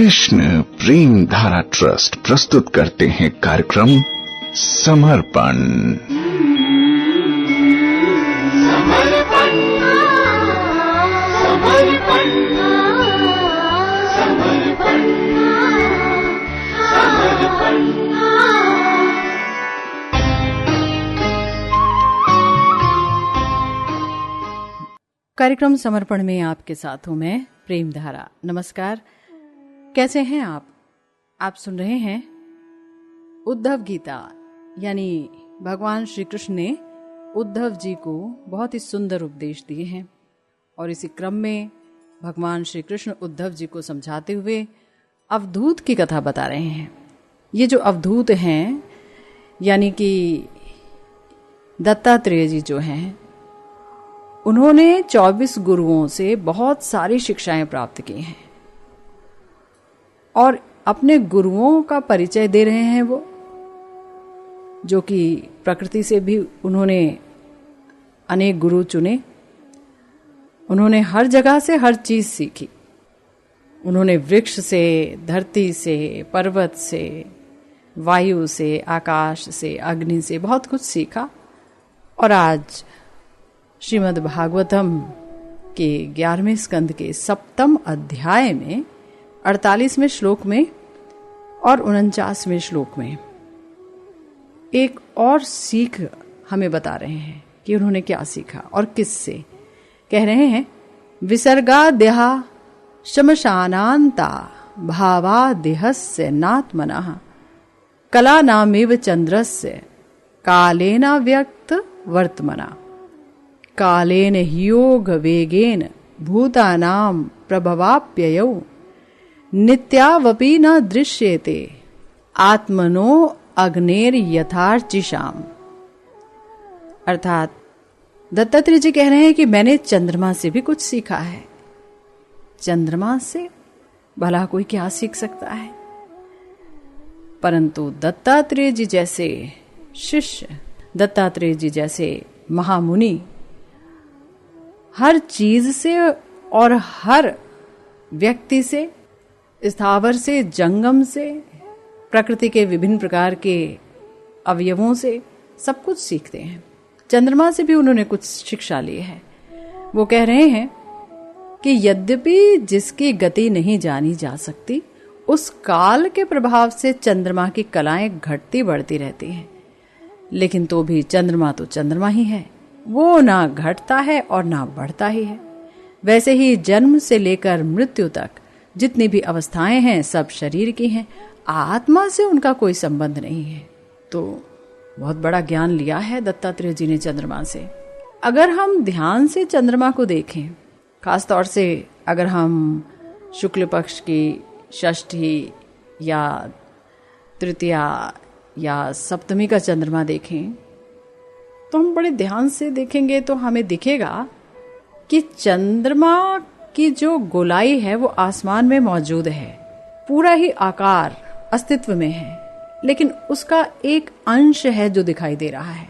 कृष्ण प्रेम धारा ट्रस्ट प्रस्तुत करते हैं कार्यक्रम समर्पण। कार्यक्रम समर्पण में आपके साथ हूं मैं प्रेम धारा। नमस्कार, कैसे हैं आप? आप सुन रहे हैं उद्धव गीता, यानी भगवान श्री कृष्ण ने उद्धव जी को बहुत ही सुंदर उपदेश दिए हैं और इसी क्रम में भगवान श्री कृष्ण उद्धव जी को समझाते हुए अवधूत की कथा बता रहे हैं। ये जो अवधूत हैं यानी कि दत्तात्रेय जी जो हैं, उन्होंने 24 गुरुओं से बहुत सारी शिक्षाएं प्राप्त की हैं और अपने गुरुओं का परिचय दे रहे हैं वो, जो कि प्रकृति से भी उन्होंने अनेक गुरु चुने। उन्होंने हर जगह से हर चीज सीखी। उन्होंने वृक्ष से, धरती से, पर्वत से, वायु से, आकाश से, अग्नि से बहुत कुछ सीखा। और आज श्रीमद् भागवतम के 11वें स्कंद के 7वें अध्याय में 48वें श्लोक में और 49वें श्लोक में एक और सीख हमें बता रहे हैं कि उन्होंने क्या सीखा और किससे। कह रहे हैं, विसर्गाद्यः शमशानान्ता भावा देहस्य नात्मनः कलानामेव चंद्रस्य कालेन व्यक्त वर्तमना कालेन योग वेगेन भूतानां प्रभवाप्ययौ नित्यावपि न दृश्येते आत्मनो अग्नेर यथार्चिशाम। अर्थात दत्तात्रेय जी कह रहे हैं कि मैंने चंद्रमा से भी कुछ सीखा है। चंद्रमा से भला कोई क्या सीख सकता है? परंतु दत्तात्रेय जी जैसे शिष्य, दत्तात्रेय जी जैसे महामुनि हर चीज से और हर व्यक्ति से, स्थावर से, जंगम से, प्रकृति के विभिन्न प्रकार के अवयवों से सब कुछ सीखते हैं। चंद्रमा से भी उन्होंने कुछ शिक्षा ली है। वो कह रहे हैं कि यद्यपि जिसकी गति नहीं जानी जा सकती, उस काल के प्रभाव से चंद्रमा की कलाएं घटती बढ़ती रहती हैं, लेकिन तो भी चंद्रमा तो चंद्रमा ही है। वो ना घटता है और ना बढ़ता ही है। वैसे ही जन्म से लेकर मृत्यु तक जितनी भी अवस्थाएं हैं सब शरीर की हैं, आत्मा से उनका कोई संबंध नहीं है। तो बहुत बड़ा ज्ञान लिया है दत्तात्रेय जी ने चंद्रमा से। अगर हम ध्यान से चंद्रमा को देखें, खास तौर से अगर हम शुक्ल पक्ष की षष्ठी या तृतीया या सप्तमी का चंद्रमा देखें, तो हम बड़े ध्यान से देखेंगे तो हमें दिखेगा कि चंद्रमा की जो गोलाई है वो आसमान में मौजूद है। पूरा ही आकार अस्तित्व में है, लेकिन उसका एक अंश है जो दिखाई दे रहा है।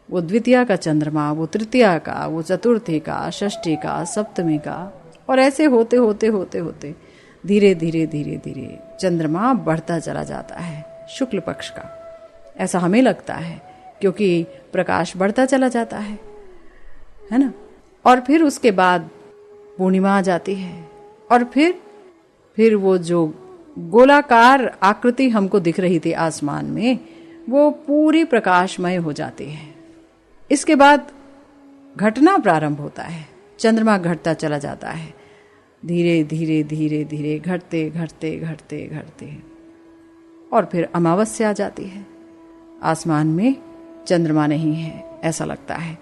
वो द्वितीया का चंद्रमा, वो तृतीया का, वो चतुर्थी का, षष्ठी का, सप्तमी का, और ऐसे होते होते होते होते धीरे धीरे धीरे धीरे चंद्रमा बढ़ता चला जाता है शुक्ल पक्ष का। ऐसा हमें लगता है क्योंकि प्रकाश बढ़ता चला जाता है ना। और फिर उसके बाद पूर्णिमा आ जाती है और फिर वो जो गोलाकार आकृति हमको दिख रही थी आसमान में, वो पूरी प्रकाशमय हो जाती है। इसके बाद घटना प्रारंभ होता है। चंद्रमा घटता चला जाता है, धीरे धीरे धीरे धीरे घटते घटते घटते घटते, और फिर अमावस्या आ जाती है। आसमान में चंद्रमा नहीं है ऐसा लगता है,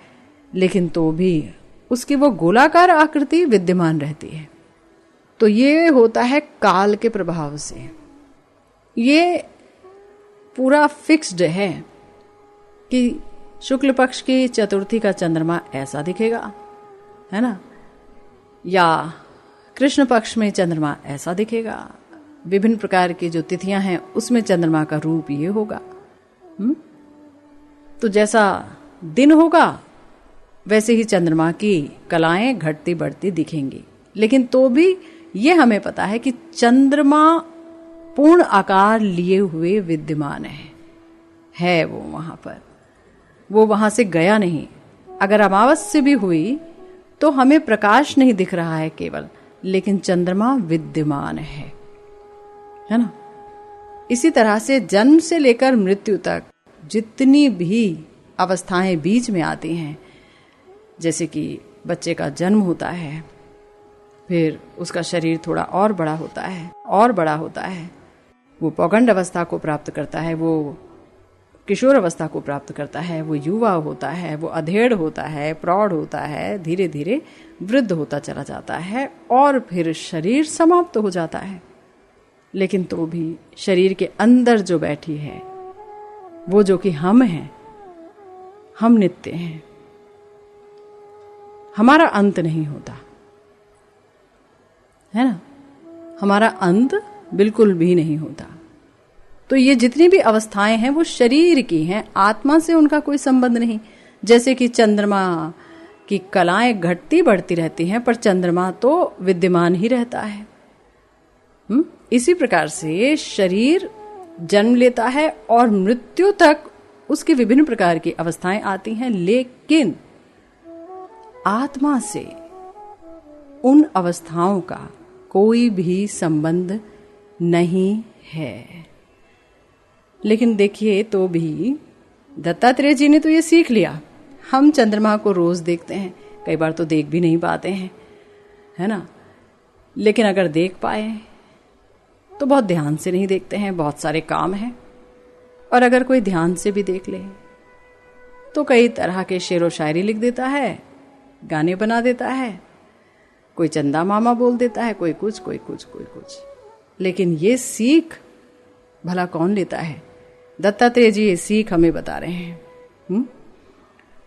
लेकिन तो भी उसकी वो गोलाकार आकृति विद्यमान रहती है। तो ये होता है काल के प्रभाव से। ये पूरा फिक्स्ड है कि शुक्ल पक्ष की चतुर्थी का चंद्रमा ऐसा दिखेगा, है ना, या कृष्ण पक्ष में चंद्रमा ऐसा दिखेगा। विभिन्न प्रकार की जो तिथियां हैं उसमें चंद्रमा का रूप ये होगा। तो जैसा दिन होगा वैसे ही चंद्रमा की कलाएं घटती बढ़ती दिखेंगी, लेकिन तो भी ये हमें पता है कि चंद्रमा पूर्ण आकार लिए हुए विद्यमान है वो वहां पर, वो वहां से गया नहीं। अगर अमावस्या भी हुई तो हमें प्रकाश नहीं दिख रहा है केवल, लेकिन चंद्रमा विद्यमान है ना। इसी तरह से जन्म से लेकर मृत्यु तक जितनी भी अवस्थाएं बीच में आती हैं, जैसे कि बच्चे का जन्म होता है, फिर उसका शरीर थोड़ा और बड़ा होता है और बड़ा होता है, वो पौगंड अवस्था को प्राप्त करता है, वो किशोर अवस्था को प्राप्त करता है, वो युवा होता है, वो अधेड़ होता है, प्रौढ़ होता है, धीरे धीरे वृद्ध होता चला जाता है और फिर शरीर समाप्त हो जाता है। लेकिन तो भी शरीर के अंदर जो बैठी है वो जो कि हम हैं, हम नित्य हैं, हमारा अंत नहीं होता है ना, हमारा अंत बिल्कुल भी नहीं होता। तो ये जितनी भी अवस्थाएं हैं वो शरीर की हैं, आत्मा से उनका कोई संबंध नहीं। जैसे कि चंद्रमा की कलाएं घटती बढ़ती रहती हैं, पर चंद्रमा तो विद्यमान ही रहता है। इसी प्रकार से शरीर जन्म लेता है और मृत्यु तक उसकी विभिन्न प्रकार की अवस्थाएं आती हैं, लेकिन आत्मा से उन अवस्थाओं का कोई भी संबंध नहीं है। लेकिन देखिए, तो भी दत्तात्रेय जी ने तो ये सीख लिया। हम चंद्रमा को रोज देखते हैं, कई बार तो देख भी नहीं पाते हैं, है ना। लेकिन अगर देख पाए तो बहुत ध्यान से नहीं देखते हैं, बहुत सारे काम हैं। और अगर कोई ध्यान से भी देख ले तो कई तरह के शेर व शायरी लिख देता है, गाने बना देता है, कोई चंदा मामा बोल देता है, कोई कुछ कोई कुछ कोई कुछ। लेकिन ये सीख भला कौन लेता है? दत्तात्रेय जी ये सीख हमें बता रहे हैं।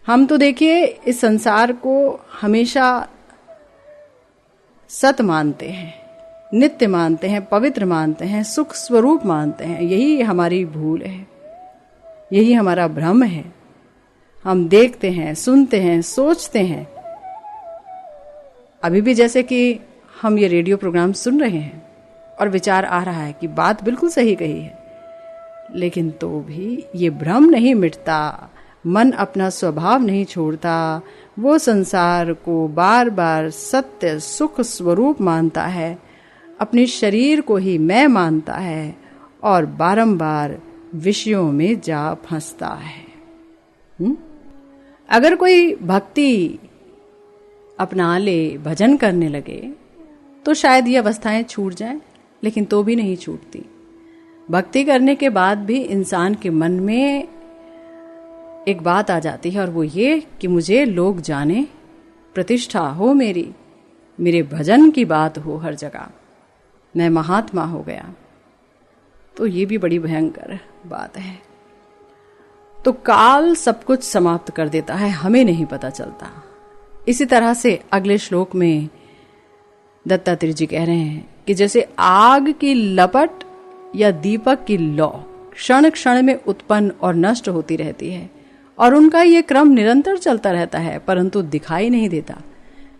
हम तो देखिए इस संसार को हमेशा सत मानते हैं, नित्य मानते हैं, पवित्र मानते हैं, सुख स्वरूप मानते हैं। यही हमारी भूल है, यही हमारा भ्रम है। हम देखते हैं, सुनते हैं, सोचते हैं। अभी भी जैसे कि हम ये रेडियो प्रोग्राम सुन रहे हैं और विचार आ रहा है कि बात बिल्कुल सही कही है, लेकिन तो भी ये भ्रम नहीं मिटता, मन अपना स्वभाव नहीं छोड़ता। वो संसार को बार बार सत्य सुख स्वरूप मानता है, अपने शरीर को ही मैं मानता है और बारंबार विषयों में जा फंसता है। अगर कोई भक्ति अपना ले, भजन करने लगे, तो शायद ये अवस्थाएं छूट जाएं, लेकिन तो भी नहीं छूटती। भक्ति करने के बाद भी इंसान के मन में एक बात आ जाती है, और वो ये कि मुझे लोग जाने, प्रतिष्ठा हो मेरी, मेरे भजन की बात हो हर जगह, मैं महात्मा हो गया। तो ये भी बड़ी भयंकर बात है। तो काल सब कुछ समाप्त कर देता है, हमें नहीं पता चलता। इसी तरह से अगले श्लोक में दत्तात्रेय जी कह रहे हैं कि जैसे आग की लपट या दीपक की लौ क्षण क्षण में उत्पन्न और नष्ट होती रहती है, और उनका ये क्रम निरंतर चलता रहता है परंतु दिखाई नहीं देता,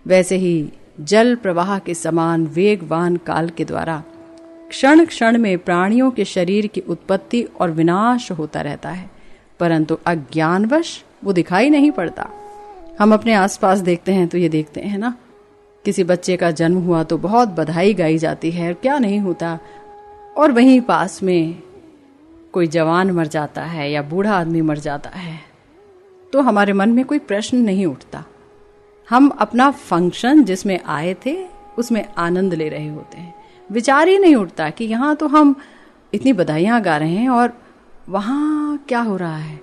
वैसे ही जल प्रवाह के समान वेगवान काल के द्वारा क्षण क्षण में प्राणियों के शरीर की उत्पत्ति और विनाश होता रहता है, परंतु अज्ञानवश वो दिखाई नहीं पड़ता। हम अपने आसपास देखते हैं तो ये देखते हैं ना, किसी बच्चे का जन्म हुआ तो बहुत बधाई गाई जाती है, क्या नहीं होता, और वहीं पास में कोई जवान मर जाता है या बूढ़ा आदमी मर जाता है तो हमारे मन में कोई प्रश्न नहीं उठता। हम अपना फंक्शन जिसमें आए थे उसमें आनंद ले रहे होते हैं, विचार ही नहीं उठता कि यहाँ तो हम इतनी बधाइयाँ गा रहे हैं और वहाँ क्या हो रहा है।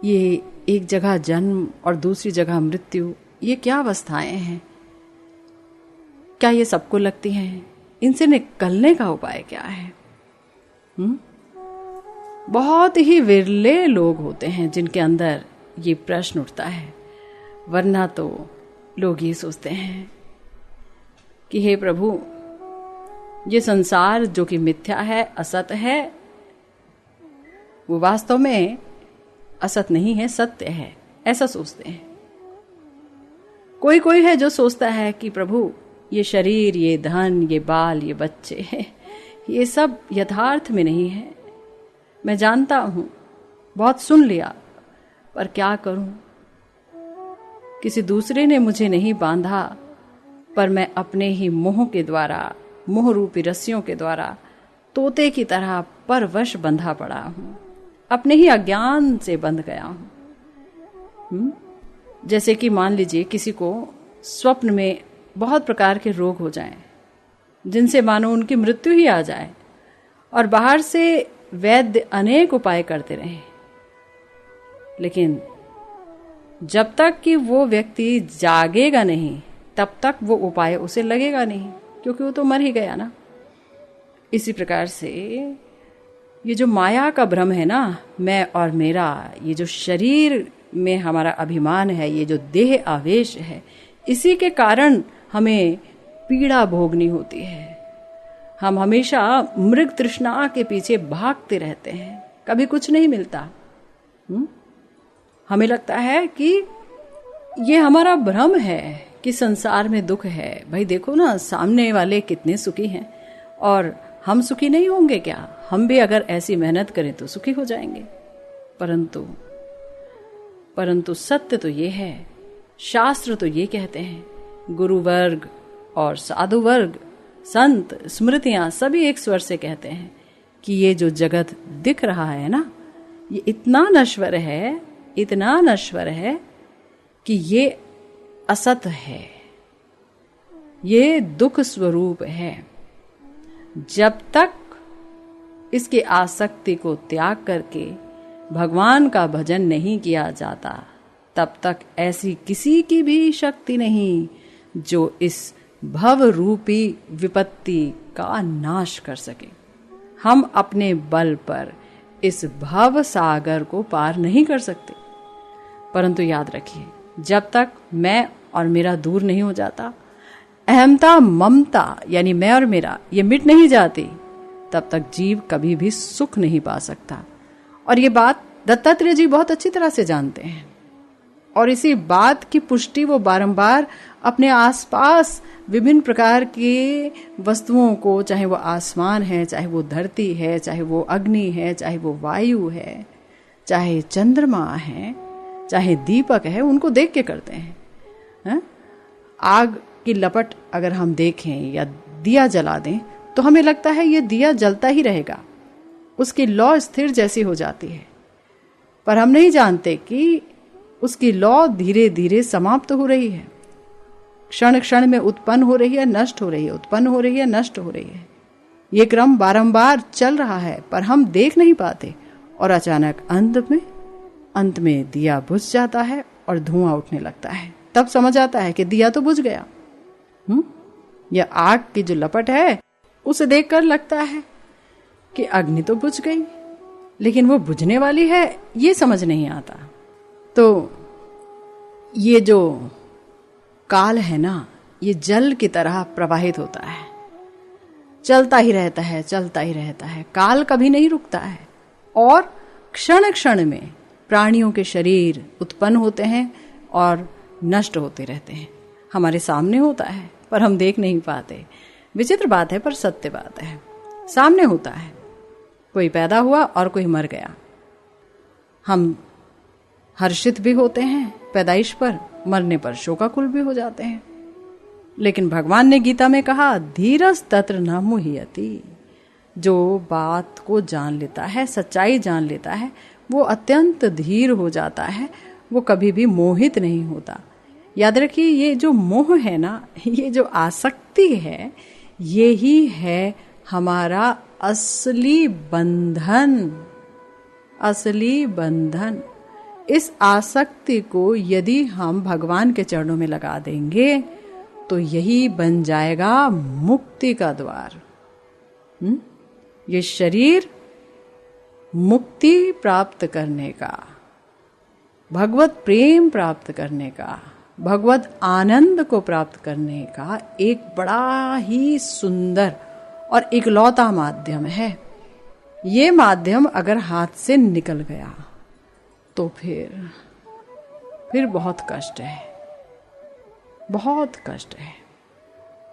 ये एक जगह जन्म और दूसरी जगह मृत्यु, ये क्या अवस्थाएं हैं, क्या ये सबको लगती हैं? इनसे निकलने का उपाय क्या है? बहुत ही विरले लोग होते हैं जिनके अंदर ये प्रश्न उठता है, वरना तो लोग ये सोचते हैं कि हे प्रभु, ये संसार जो कि मिथ्या है, असत है, वो वास्तव में असत नहीं है, सत्य है, ऐसा सोचते हैं। कोई कोई है जो सोचता है कि प्रभु ये शरीर, ये धन, ये बाल, ये बच्चे, ये सब यथार्थ में नहीं है। मैं जानता हूं, बहुत सुन लिया, पर क्या करूं? किसी दूसरे ने मुझे नहीं बांधा, पर मैं अपने ही मोह के द्वारा, मोह रूपी रस्सियों के द्वारा तोते की तरह परवश बंधा पड़ा हूं, अपने ही अज्ञान से बंध गया हूं। जैसे कि मान लीजिए किसी को स्वप्न में बहुत प्रकार के रोग हो जाएं, जिनसे मानो उनकी मृत्यु ही आ जाए, और बाहर से वैद्य अनेक उपाय करते रहें, लेकिन जब तक कि वो व्यक्ति जागेगा नहीं तब तक वो उपाय उसे लगेगा नहीं, क्योंकि वो तो मर ही गया ना। इसी प्रकार से ये जो माया का भ्रम है ना, मैं और मेरा, ये जो शरीर में हमारा अभिमान है, ये जो देह आवेश है, इसी के कारण हमें पीड़ा भोगनी होती है। हम हमेशा मृग तृष्णा के पीछे भागते रहते हैं, कभी कुछ नहीं मिलता। हमें लगता है कि ये हमारा भ्रम है कि संसार में दुख है। भाई देखो ना, सामने वाले कितने सुखी हैं, और हम सुखी नहीं होंगे क्या? हम भी अगर ऐसी मेहनत करें तो सुखी हो जाएंगे। परंतु सत्य तो ये है, शास्त्र तो ये कहते हैं, गुरु वर्ग और साधु वर्ग, संत, स्मृतियां सभी एक स्वर से कहते हैं कि ये जो जगत दिख रहा है ना, ये इतना नश्वर है, इतना नश्वर है कि ये असत है, ये दुख स्वरूप है। जब तक इसकी आसक्ति को त्याग करके भगवान का भजन नहीं किया जाता, तब तक ऐसी किसी की भी शक्ति नहीं जो इस भव रूपी विपत्ति का नाश कर सके। हम अपने बल पर इस भव सागर को पार नहीं कर सकते। परंतु याद रखिए, जब तक मैं और मेरा दूर नहीं हो जाता, अहमता ममता यानी मैं और मेरा ये मिट नहीं जाती, तब तक जीव कभी भी सुख नहीं पा सकता। और ये बात दत्तात्रेय जी बहुत अच्छी तरह से जानते हैं, और इसी बात की पुष्टि वो बारंबार अपने आसपास विभिन्न प्रकार की वस्तुओं को, चाहे वो आसमान है, चाहे वो धरती है, चाहे वो अग्नि है, चाहे वो वायु है, चाहे चंद्रमा है, चाहे दीपक है, उनको देख के करते हैं। आग की लपट अगर हम देखें या दिया जला दें तो हमें लगता है ये दिया जलता ही रहेगा, उसकी लौ स्थिर जैसी हो जाती है। पर हम नहीं जानते कि उसकी लौ धीरे धीरे समाप्त हो रही है, क्षण क्षण में उत्पन्न हो रही है, नष्ट हो रही है, उत्पन्न हो रही है, नष्ट हो रही है। ये क्रम बारंबार चल रहा है, पर हम देख नहीं पाते, और अचानक अंत में दिया बुझ जाता है और धुआं उठने लगता है। तब समझ आता है कि दिया तो बुझ गया। यह आग की जो लपट है, उसे देखकर लगता है कि अग्नि तो बुझ गई, लेकिन वो बुझने वाली है ये समझ नहीं आता। तो ये जो काल है ना, ये जल की तरह प्रवाहित होता है, चलता ही रहता है, चलता ही रहता है, काल कभी नहीं रुकता है। और क्षण क्षण में प्राणियों के शरीर उत्पन्न होते हैं और नष्ट होते रहते हैं, हमारे सामने होता है पर हम देख नहीं पाते। विचित्र बात है पर सत्य बात है, सामने होता है। कोई पैदा हुआ और कोई मर गया, हम हर्षित भी होते हैं पैदाइश पर, मरने पर शोकाकुल भी हो जाते हैं। लेकिन भगवान ने गीता में कहा, धीरज तत्र न मुह्यति। जो बात को जान लेता है, सच्चाई जान लेता है, वो अत्यंत धीर हो जाता है, वो कभी भी मोहित नहीं होता। याद रखिए, ये जो मोह है ना, ये जो आसक्ति है, ये ही है हमारा असली बंधन, असली बंधन। इस आसक्ति को यदि हम भगवान के चरणों में लगा देंगे तो यही बन जाएगा मुक्ति का द्वार। ये शरीर मुक्ति प्राप्त करने का, भगवत प्रेम प्राप्त करने का, भगवत आनंद को प्राप्त करने का एक बड़ा ही सुंदर और इकलौता माध्यम है। ये माध्यम अगर हाथ से निकल गया तो फिर बहुत कष्ट है, बहुत कष्ट है।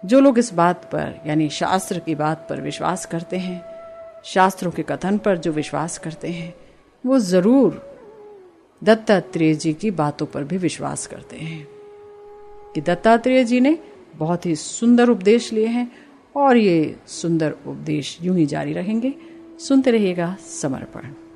जो लोग इस बात पर यानी शास्त्र की बात पर विश्वास करते हैं, शास्त्रों के कथन पर जो विश्वास करते हैं, वो जरूर दत्तात्रेय जी की बातों पर भी विश्वास करते हैं कि दत्तात्रेय जी ने बहुत ही सुंदर उपदेश लिए हैं और ये सुंदर उपदेश यूं ही जारी रहेंगे। सुनते रहिएगा समर्पण।